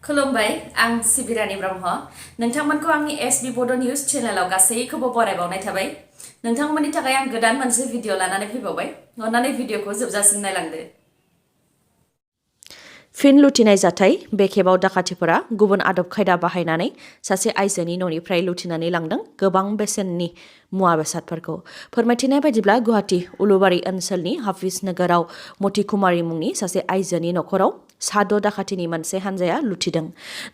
खुलुमबाय आं सिबिरानि ब्रह्म नोंथांमोनखौ आंनि एसबी बडो न्यूज चेनेलाव गासैखौबो बरायबावनाय थाबाय नोंथांमोननि थाखाय आं गोदान मोनसे भिडिअ लानानै फैबावबाय अन्नानै भिडिअखौ जोबजासिम नायलांदो फिन लुथिनाय जाथाय बे खेबाव दाखाथिफोरा गुबुन आदब खायदा बाहायनानै सासे आइजोनि न'निफ्राय लुथिनानै लांदों गोबां बेसेननि मुवा बेसादफोरखौ फोरमायथिनाय बायदिब्ला गुवाहाटी उलुबारी ओनसोलनि हाफिज नगराव मति कुमारी मुंनि सासे आइजोनि नखराव साद' दाखाथिनि मोनसे हानजाया लुथिदों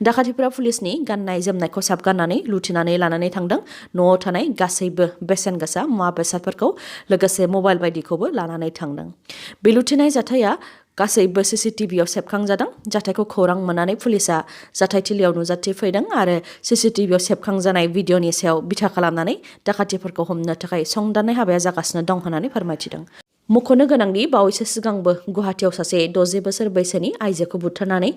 दाखाथिफोरा पुलिसनि गाननाय जोमनाय खसाब गाननानै लुथिनानै लानानै थांदों न'आव थानाय गासैबो बेसेन गोसा मुवा बेसादफोरखौ लोगोसे मबाइल बायदिखौबो लानानै थांदों बे लुथिनाय जाथाया गासैबो सीसीटीवीआव सेबखांजादों जाथायखौ खौरां मोननानै पुलिसा जाथायथिलियाव नुजाथिफैदों आरो सीसीटीवीआव सेबखांजानाय भिडिअनि सायाव बिथा खालामनानै दाखाथिफोरखौ हमनो थाखाय संदाननाय हाबाया जागासिनो दं होननानै फोरमायथिदों मख'नो गोनांदि बावैसो सिगांबो गुवाहाटीआव सासे 60 बोसोर बैसोनि आइजोखौ बुथारनानै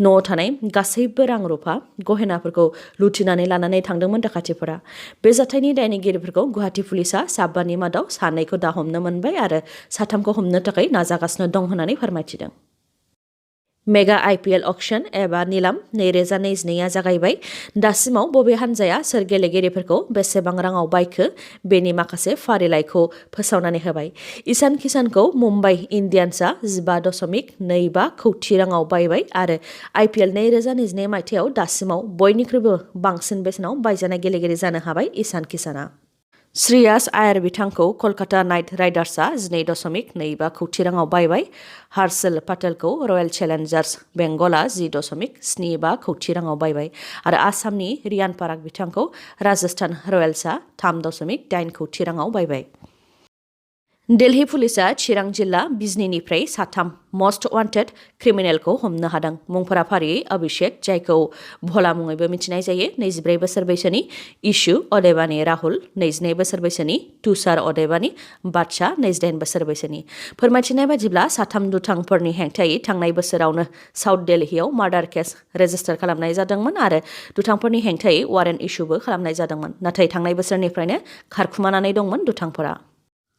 न'आव थानाय गासैबो रां रुफा गहेनाफोरखौ लुथिनानै लानानै थांदोंमोन दाखाथिफोरा बे जाथायनि दायनिगिरिफोरखौ गुवाहाटी पुलिसा साबानि मादाव सानैखौ दा हमनो मोनबाय आरो साथामखौ हमनो थाखाय नाजागासिनो दं होननानै फोरमायथिदों मेगा आईपीएल अक्शन एबा निलाम 2022आ जागायबाय दासिमाव बबे हानजाया सोर गेलेगिरिफोरखौ बेसेबां राङाव बायखो बेनि माखासे फारिलाइखौ फोसावनानै होबाय ईशान किशनखौ मुम्बाइ इन्डियान्सआ 15.25 कौटि राङाव बायबाय आरो आईपीएल 2022 मायथाइयाव दासिमाव बयनिख्रुइबो बांसिन बेसेनाव बायजानाय गेलेगिरि जानो हाबाय ईशान किशना श्रेयास आयार बिथांखौ कलकाता नाइट राइडार्सआ 12.25 कौटि राङाव बायबाय हार्षल पटेलखौ रयेल चेलेन्जार्स बेंगलआ 10.75 कौटि राङाव बायबाय आरो आसामनि रियान पाराग बिथांखौ राजस्थान रयेल्सआ 3.8 कौटि राङाव बायबाय दिल्ली पुलिसा चिरां जिल्ला बिजनीनिफ्राय साथाम मस्ट वान्टेड क्रिमिनेलखौ हमनो हादों मुंफोरा फारियै अभिषेक जायखौ भला मुङैबो मिथिनाय जायो 24 बोसोर बैसोनि इशु अदेबानी राहुल 22 बोसोर बैसोनि तुषार अदेबानी बादशाह 28 बोसोर बैसोनि फोरमायथिनाय बायदिब्ला साथाम दुथांफोरनि हेंथायै थांनाय बोसोरावनो साउथ दिल्लीआव मार्डार केस रेजिस्टार खालामनाय जादोंमोन आरो दुथांफोरनि हेंथायै वारेन्ट इस्युबो खालामनाय जादोंमोन नाथाय थांनाय बोसोरनिफ्रायनो खारखुमानानै दंमोन दुथांफोरा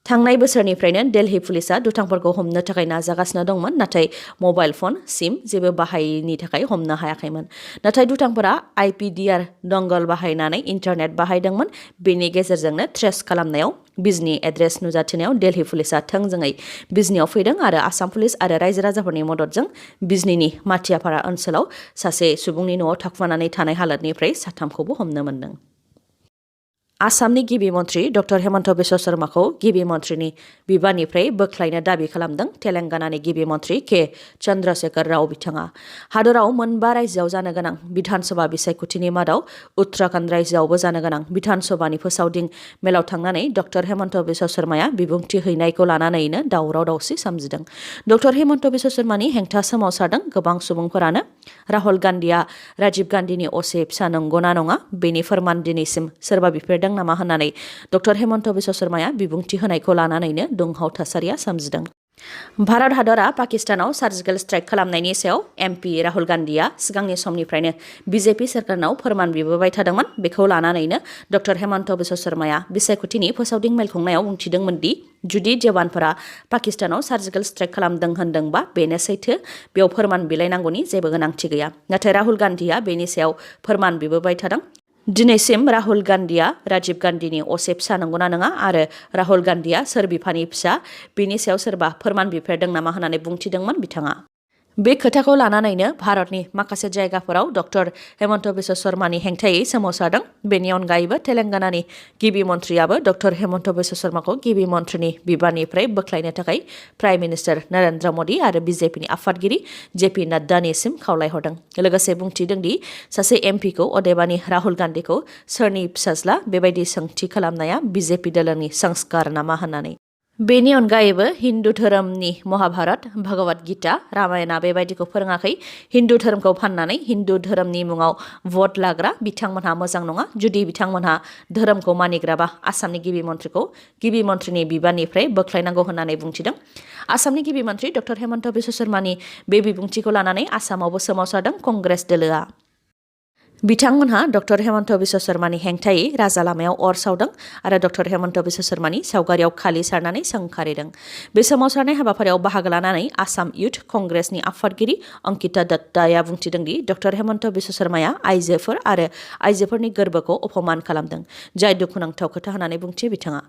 थांनाय बोसोरनिफ्रायनो दिल्ली पुलिसा दुथांफोरखौ हमनो थाखाय नाजागासिनो दंमोन नाथाय मबाइल फन सिम जेबो बाहायैनि थाखाय हमनो हायाखैमोन नाथाय दुथांफोरा आईपीडीआर दंगल बाहायनानै इन्टारनेट बाहायदोंमोन बेनि गेजेरजोंनो ट्रेस खालामनायाव बिजनी एड्रेस नुजाथिनायाव दिल्ली पुलिसा थोंजोङै बिजनीआव फैदों आरो आसाम पुलिस आरो रायजो राजाफोरनि मददजों बिजनीनि माथियापारा ओनसोलाव सासे सुबुंनि न'आव थाखुमानानै थानाय हालोदनिफ्राय साथामखौबो हमनो मोन्दों आसामनि गिबि मन्थ्रि डक्टर हेमन्त बिश्व शर्माखौ गिबि मन्थ्रिनि बिबाननिफ्राय बोख्लायनो दाबि खालामदों तेलेंगानानि गिबि मन्थ्रि के चन्द्रशेखर राव बिथाङा हादराव मोनबा रायजोआव जानो गोनां बिधानसभा बिसायख'थिनि मादाव उत्तराखन्ड रायजोआवबो जानो गोनां बिधानसभानि फोसावदिं मेलाव थांनानै डक्टर हेमन्त बिश्व शर्माया बिबुंथि हैनायखौ लानानैनो दावराव दावसि सोमजिदों डक्टर हेमन्त बिश्व शर्मानि हेंथा सोमावसारदों गोबां सुबुंफोरानो राहुल गान्धीआ राजीव गान्धीनि असे फिसा नंगौना नङा बेनि फोरमान दिनैसिम सोरबा बिफेरदों नामा होननानै डक्टर हेमन्त बिश्व शर्माया बिबुंथि होनायखौ लानानैनो दुंहाव थासारिया सोमजिदों भारत हादरा पाकिस्तानाव सार्जिकेल स्ट्राइक खालामनायनि सायाव एमपी राहुल गान्धीआ सिगांनि समनिफ्रायनो बीजेपी सरकारनाव फोरमान बिबोबाय थादोंमोन बेखौ लानानैनो डक्टर हेमन्त बिश्व शर्माया बिसायख'थिनि फोसावदिं मेल खुंनायाव बुंथिदोंमोन दि जुदि जवानफोरा पाकिस्तानाव सार्जिकेल स्ट्राइक खालामदों होनदोंबा बेनो सैथो बेयाव फोरमान बिलायनांगौनि जेबो गोनांथि गैया नाथाय राहुल गान्धीआ बेनि सायाव फोरमान बिबोबाय थादों दिनैसिम राहुल गान्धीआ राजीव गान्धीनि असे फिसा नंगौना नङा आरो राहुल गान्धीआ सोर बिफानि फिसा बेनि सायाव सोरबा फोरमान बिफेरदों नामा होननानै बुंथिदोंमोन बिथाङा बे खोथाखौ लानानैनो भारतनि माखासे जायगाफोराव डक्टर हेमन्त बिश्व शर्मानि हेंथायै सोमावसारदों बेनि अनगायैबो तेलेंगानानि गिबि मन्थ्रियाबो डक्टर हेमन्त बिश्व शर्माखौ गिबि मन्थ्रिनि बिबाननिफ्राय बोख्लायनो थाखाय प्राइम मिनिस्टार नरेन्द्र मोदी आरो बीजेपीनि आफादगिरि जेपी नड्डानिसिम खावलायहरदों लोगोसे बुंथिदों दि सासे एमपीखौ अदेबानि राहुल गान्धीखौ सोरनि फिसाज्ला बेबायदि सोंथि खालामनाया बीजेपी दोलोनि संस्कार नामा होननानै बेनि अनगायैबो हिन्दु धोरोमनि महाभारत भगवद गीता रामायणा बेबायदिखौ फोरोङाखै हिन्दु धोरोमखौ फाननानै हिन्दु धोरोमनि मुङाव भट लाग्रा बिथांमोनहा मोजां नङा जुदि बिथांमोनहा धोरोमखौ मानिग्राबा आसामनि गिबि मन्थ्रिखौ गिबि मन्थ्रिनि बिबाननिफ्राय बोख्लायनांगौ होननानै बुंथिदों आसामनि गिबि मन्थ्रि डक्टर हेमन्त बिश्व शर्मानि बे बिबुंथिखौ लानानै आसामावबो सोमावसारदों कंग्रेस दोलोआ बिथांमोनहा डक्टर हेमन्त बिश्व शर्मानि हेंथायै राजा लामायाव अर सावदों आरो डक्टर हेमन्त बिश्व शर्मानि सावगारियाव खालि सारनानै सोंखारिदों। बे सोमावसारनाय हाबाफारियाव बाहागो लानानै आसाम इयुथ कंग्रेसनि आफादगिरि अंकिता दत्ताया बुंथिदों दि डक्टर हेमन्त बिश्व शर्माया आइजोफोर आरो आइजोफोरनि गोर्बोखौ अपमान खालामदों, जाय दुखुनांथाव खोथा होननानै बुंथियो बिथाङा।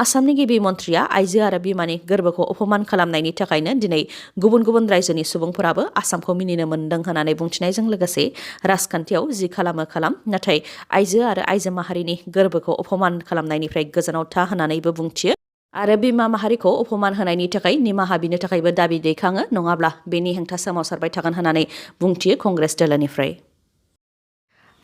आसामनि गिबि मन्थ्रिया आइजो आरो बिमानि गोर्बोखौ अपमान खालामनायनि थाखायनो दिनै गुबुन गुबुन रायजोनि सुबुंफोराबो आसामखौ मिनिनो मोनदों होननानै बुंथिनायजों लोगोसे राजखान्थियाव जि खालाम नाथाय आइजो आरो आइजो माहारिनि गोर्बोखौ अपमान खालामनायनिफ्राय गोजानाव था होननानैबो बुंथियो आरो बिमा माहारिखौ अपमान होनायनि थाखाय निमाहा बिनो थाखायबो दाबि दैखाङो, नङाब्ला बेनि हेंथा सोमावसारबाय थागोन होननानै बुंथियो कंग्रेस दोलोनिफ्राय।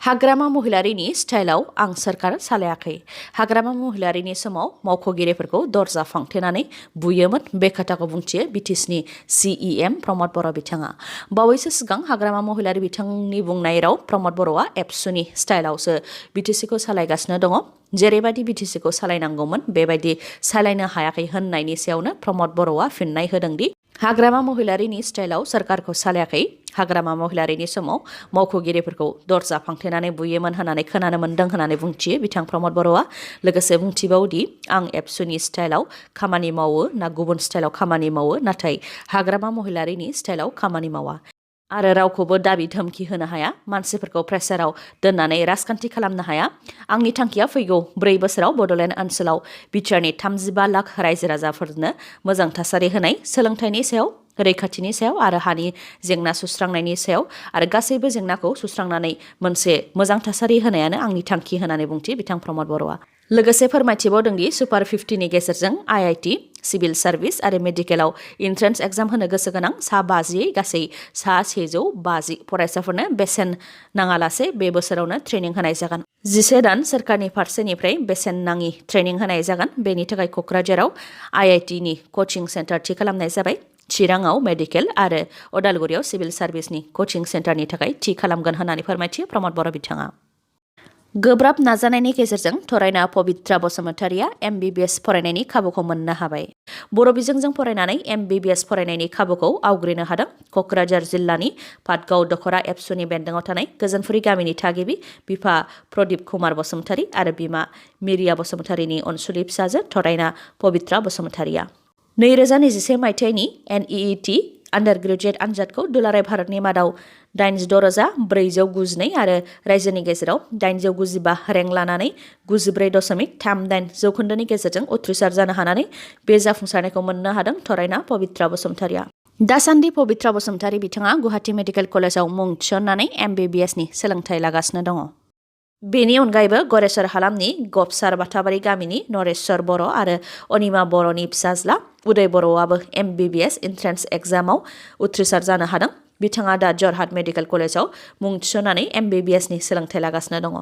हाग्रामा महिलारिनि स्टाइलाव आं सोरखार सालायाखै। हाग्रामा महिलारिनि समाव मावख'गिरिफोरखौ दरजा फांथेनानै बुयोमोन, बे खोथाखौ बुंथियो बिटिसिनि CEM प्रमद बर' बिथाङा। बावैसो सिगां हाग्रामा महिलारि बिथांनि बुंनाय राव प्रमद बर'आ एबसुनि स्टाइलावसो बिटिसिखौ सालायगासिनो दङ। जेरैबायदि बिटिसिखौ सालायनांगौमोन बेबायदि सालायनो हायाखै होननायनि सायावनो प्रमद बर'आ फिननाय होदोंदि हाग्रामा महिलारिनि स्टाइलाव सोरखारखौ सालायाखै। हाग्रामा महिलारिनि समाव मावख'गिरिफोरखौ दरजा फांथेनानै बुयोमोन होननानै खोनानो मोन्दों होननानै बुंथियो बिथां प्रमद बर'आ। लोगोसे बुंथिबावदि आं एबसुनि स्टाइलाव खामानि मावो ना गुबुन स्टाइलाव खामानि मावो, नाथाय हाग्रामा महिलारिनि स्टाइलाव खामानि मावा आरो रावखौबो दाबि धमखि होनो हाया, मानसिफोरखौ प्रेसाराव दोननानै राजखान्थि खालामनो हाया। आंनि थांखिया फैगौ 4 बोसोराव बड'लेण्ड ओनसोलाव BTRनि 35 लाख रायजो राजाफोरनो मोजां थासारि होनाय, सोलोंथाइनि सायाव, रैखाथिनि सायाव आरो हानि जेंना सुस्रांनायनि सायाव आरो गासैबो जेंनाखौ सुस्रांनानै मोनसे मोजां थासारि होनायानो आंनि थांखि होननानै बुंथियो बिथां प्रमद बर'आ। लोगोसे फोरमायथिबावदोंदि सुपार 50नि गेजेरजों IIT, सिभिल सार्भिस आरो मेडिकेलाव इन्ट्रेन्स एग्जाम होनो गोसो गोनां सा 50 गासै सा 150 फरायसाफोरनो बेसेन नाङालासे बे बोसोरावनो ट्रेनिं होनाय जागोन। 11 दान सोरखारनि फारसेनिफ्राय बेसेन नाङि ट्रेनिं होनाय जागोन। बेनि थाखाय क'क्राझाराव IITनि कचिं सेन्टार थि खालामनाय जाबाय। चिराङाव मेडिकेल आरो अदालगुरियाव सिभिल सार्भिसनि कचिं सेन्टारनि थाखाय थि खालामगोन होननानै फोरमायथियो प्रमद बर' बिथाङा। गोब्राब नाजानायनि गेजेरजों थरायना पबित्रा बसुमतारिया MBBS फरायनायनि खाबुखौ मोननो हाबाय। बर' बिजोंजों फरायनानै MBBS फरायनायनि खाबुखौ आवग्रिनो हादों। क'क्राझार जिल्लानि पाटगाव दखरा एबसुनि बेन्दोङाव थानाय गोजोनफुरि गामिनि थागिबि बिफा प्रदीप कुमार बसुमतारि आरो बिमा मिरिया बसुमतारिनि अनसुलि फिसाजो थरायना पबित्रा बसुमतारिया 2021 मायथाइनि NEET आन्डार ग्रेजुएट आनजादखौ दुलाराय भारतनि मादाव 86,492 आरो रायजोनि गेजेराव 895 रेंक लानानै 94.38 जौखोन्दोनि गेजेरजों उथ्रिसार जानो हानानै बे जाफुंसारनायखौ मोननो हादों थरायना पबित्रा बसुमतारिया। दासान्दि पबित्रा बसुमतारि बिथाङा गुवाहाटी मेडिकेल कलेजाव मुं थिसननानै MBBSनि सोलोंथाइ लागासिनो दङ। बेनि अनगायैबो गरेश्वर हालामनि गबसार बाथाबारि गामिनि नरेश्वर बर' आरो अनिमा बर'नि फिसाज्ला उदय बर'आबो MBBS एन्ट्रेन्स एग्जामाव उथ्रिसार जानो हादों। बिथाङा दा जरहाट मेडिकेल कलेजाव मुं थिसननानै MBBSनि सोलोंथाइ लागासिनो दङ।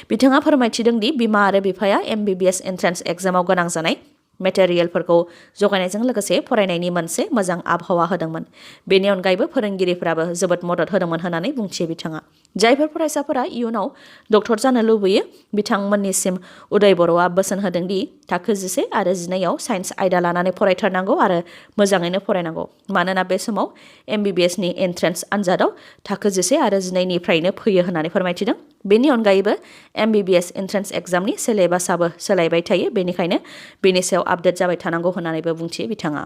बिथाङा फोरमायथिदों दि बिमा आरो बिफाया MBBS एन्ट्रेन्स एग्जामाव गोनां जानाय मेटेरियेलफोरखौ जगायनायजों लोगोसे फरायनायनि मोनसे मोजां आबहावा होदोंमोन। बेनि अनगायैबो फोरोंगिरिफोराबो जोबोद मदद होदोंमोन होननानै बुंथियो बिथाङा। जायफोर फरायसाफोरा इयुनाव डक्टर जानो लुबैयो बिथांमोननिसिम उदय बर'आ बोसोन होदों दि थाखो 11 आरो 12 साइन्स आयदा लानानै फरायथारनांगौ आरो मोजाङैनो फरायनांगौ, मानोना बे समाव MBBSनि एन्ट्रेन्स आनजादाव थाखो 11 आरो 12निफ्रायनो फैयो होननानै फोरमायथिदों। बेनि अनगायैबो MBBS एन्ट्रेन्स एग्जामनि सिलेबासाबो सोलायबाय थायो, बेनिखायनो बेनि सायाव आपडेट जाबाय थानांगौ होननानैबो बुंथियो बिथाङा।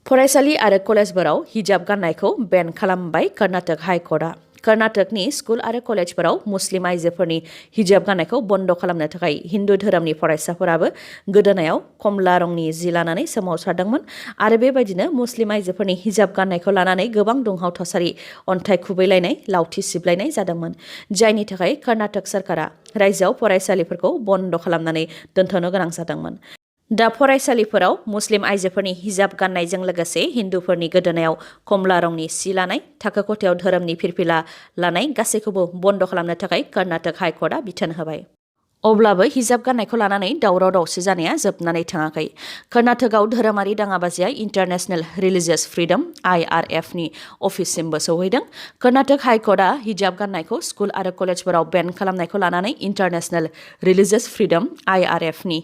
फरायसालि आरो कलेजफोराव हिजाब गाननायखौ बेन खालामबाय कर्नाटक हाइकर्टआ। कर्नाटकनि स्कुल आरो कलेजफोराव मुस्लिम आइजोफोरनि हिजाब गाननायखौ बन्द खालामनो थाखाय हिन्दु धोरोमनि फरायसाफोराबो गोदोनायाव कमला रंनि जि लानानै सोमावसारदोंमोन आरो बेबायदिनो मुस्लिम आइजोफोरनि हिजाब गाननायखौ लानानै गोबां दुंहाव थासारि, अन्थाइ खुबैलायनाय, लावथि सिबलायनाय जादोंमोन, जायनि थाखाय कर्नाटक सरकारा रायजोआव फरायसालिफोरखौ बन्द खालामनानै दोनथ'नो गोनां जादोंमोन। दा फरायसालिफोराव मुस्लिम आइजोफोरनि हिजाब गाननायजों लोगोसे हिन्दुफोरनि गोदोनायाव कमला रंनि सि लानाय, थाखो खथायाव धोरोमनि फिरफिला लानाय गासैखौबो बन्द खालामनो थाखाय कर्नाटक हाइकर्टआ बिथोन होबाय। अब्लाबो हिजाब गाननायखौ लानानै दावराव दावसि जानाया जोबनानै थाङाखै। कर्नाटकआव धोरोमारि दाङाबाजिया इन्टारनेशनेल रिलिजियास फ्रिडम IRFनि अफिससिमबो सौहैदों। कर्नाटक हाइकर्टआ हिजाब गाननायखौ स्कुल आरो कलेजफोराव बेन खालामनायखौ लानानै इन्टारनेशनेल रिलिजियास फ्रिडम IRFनि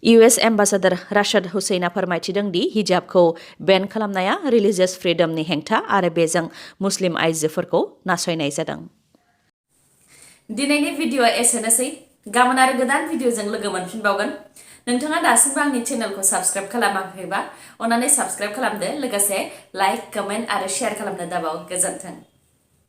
US एम्बासाडर राशिद हुसैना फोरमायथिदों दि हिजाबखौ बेन खालामनाया रिलिजियास फ्रिडमनि हेंथा आरो बेजों मुस्लिम आइजोफोरखौ नासयनाय जादों। दिनैनि भिडिअआ एसेनोसै गाबोन आरो गोदान भिडिअजों लोगो मोनफिनबावगोन नोंथाङा दासिमबो आंनि चेनेलखौ साबस्क्राइब खालामाखैबा अन्नानै साबस्क्राइब खालामदो लोगोसे लाइक कमेन्ट आरो शेयार खालामनो दाबाव गोजोन्थों